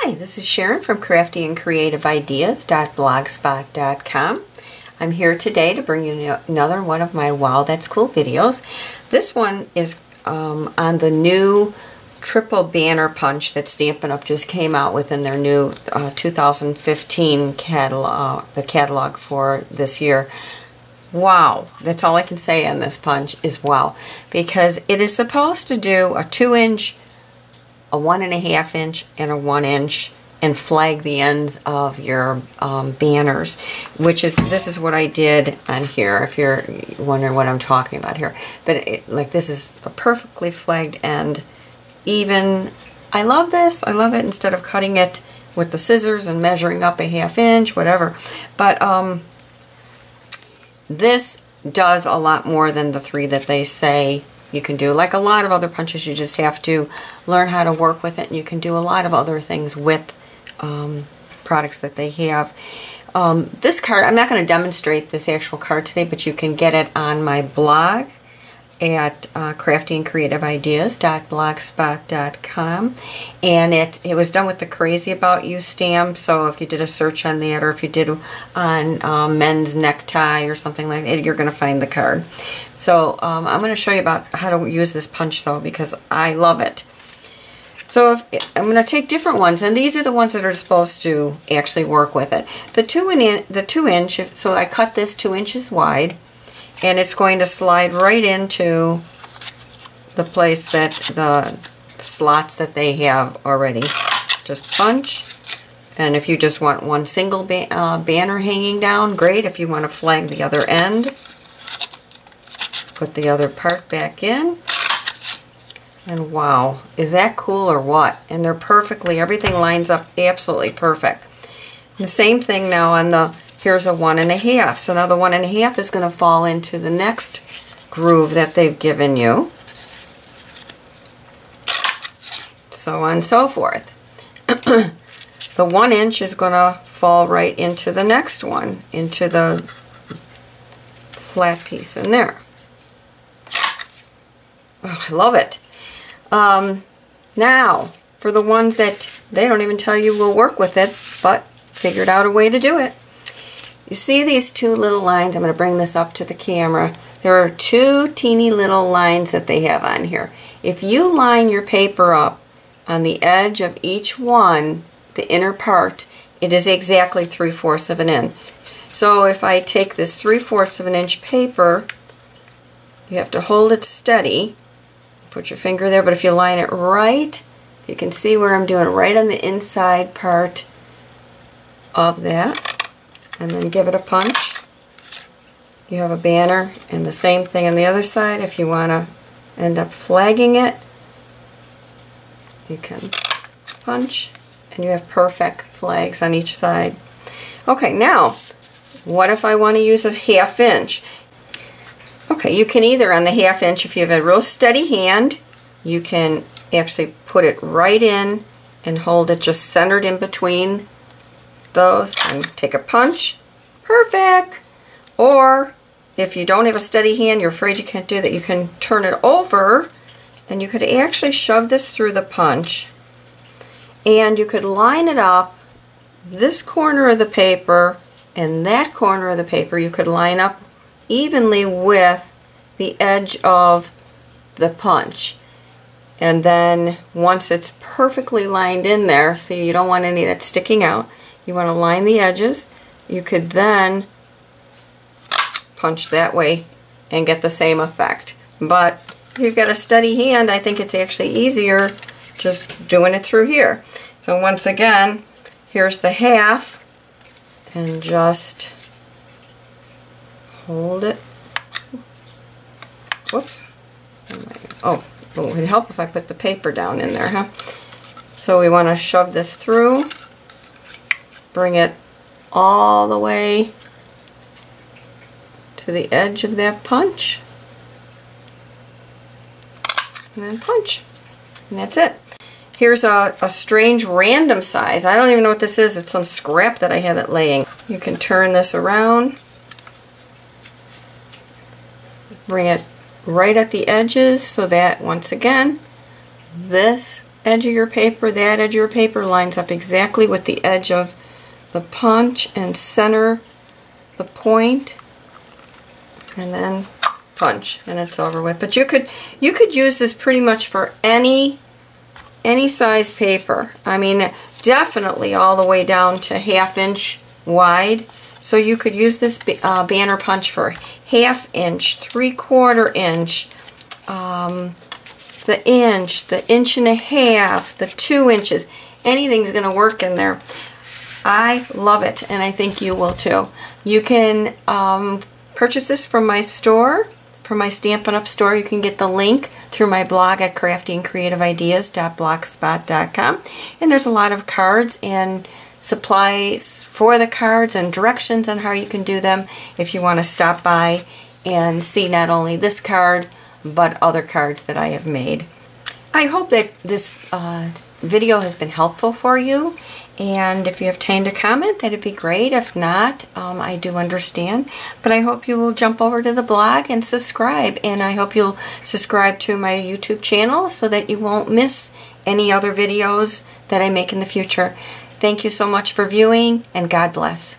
Hi, this is Sharon from craftyandcreativeideas.blogspot.com. I'm here today to bring you another one of my Wow That's Cool videos. This one is on the new triple banner punch that Stampin' Up! Just came out with in their new 2015 catalog, the catalog for this year. Wow, that's all I can say on this punch is wow, because it is supposed to do a 2-inch, a 1.5 inch, and a 1 inch, and flag the ends of your banners, which is, this is what I did on here, if you're wondering what I'm talking about here. But like, this is a perfectly flagged end, even. I love this. I love it, instead of cutting it with the scissors and measuring up a 1/2 inch, whatever. But this does a lot more than the 3 that they say you can do. Like a lot of other punches, you just have to learn how to work with it, and you can do a lot of other things with products that they have. This card, I'm not going to demonstrate this actual card today, but you can get it on my blog at craftyandcreativeideas.blogspot.com, and it was done with the Crazy About You stamp. So if you did a search on that, or if you did on men's necktie or something like that, you're going to find the card. So I'm going to show you about how to use this punch, though, because I love it. So I'm going to take different ones, and these are the ones that are supposed to actually work with it. The 2 inch, so I cut this 2 inches wide, and it's going to slide right into the place that the slots that they have already. Just punch, and if you just want one single banner hanging down, great. If you want to flag the other end, put the other part back in, and wow, is that cool or what? And they're perfectly, everything lines up absolutely perfect. And the same thing now on the, here's a 1.5. So now the 1.5 is going to fall into the next groove that they've given you. So on and so forth. The 1 inch is going to fall right into the next one, into the flat piece in there. Oh, I love it. Now, for the ones that they don't even tell you will work with it, but figured out a way to do it. You see these 2 little lines? I'm going to bring this up to the camera. There are 2 teeny little lines that they have on here. If you line your paper up on the edge of each one, the inner part, it is exactly 3/4 of an inch. So if I take this 3/4 of an inch paper, you have to hold it steady. Put your finger there, but if you line it right, you can see where I'm doing, right on the inside part of that. And then give it a punch. You have a banner, and the same thing on the other side. If you want to end up flagging it, you can punch, and you have perfect flags on each side. Okay, now, what if I want to use a 1/2 inch? Okay, you can either, on the 1/2 inch, if you have a real steady hand, you can actually put it right in and hold it just centered in between those and take a punch. Perfect. Or if you don't have a steady hand, you're afraid you can't do that, you can turn it over, and you could actually shove this through the punch, and you could line it up, this corner of the paper and that corner of the paper you could line up evenly with the edge of the punch. And then once it's perfectly lined in there, so you don't want any of that sticking out, you want to line the edges, you could then punch that way and get the same effect. But if you've got a steady hand, I think it's actually easier just doing it through here. So once again, here's the 1/2, and just hold it. Whoops. Oh, it would help if I put the paper down in there, huh? So we want to shove this through, bring it all the way to the edge of that punch, and then punch, and that's it. Here's a strange random size. I don't even know what this is. It's some scrap that I had it laying. You can turn this around, bring it right at the edges, so that once again this edge of your paper, that edge of your paper lines up exactly with the edge of the punch, and center the point, and then punch, and it's over with. But you could use this pretty much for any size paper. I mean, definitely all the way down to 1/2 inch wide. So you could use this banner punch for 1/2 inch, 3/4 inch, the inch, the 1.5 inches, the 2 inches. Anything's going to work in there. I love it, and I think you will too. You can purchase this from my store, from my Stampin' Up! Store. You can get the link through my blog at craftingcreativeideas.blogspot.com. And there's a lot of cards and supplies for the cards and directions on how you can do them if you want to stop by and see not only this card but other cards that I have made. I hope that this video has been helpful for you, and if you have time to comment, that'd be great. If not, I do understand, but I hope you will jump over to the blog and subscribe, and I hope you'll subscribe to my YouTube channel so that you won't miss any other videos that I make in the future. Thank you so much for viewing, and God bless.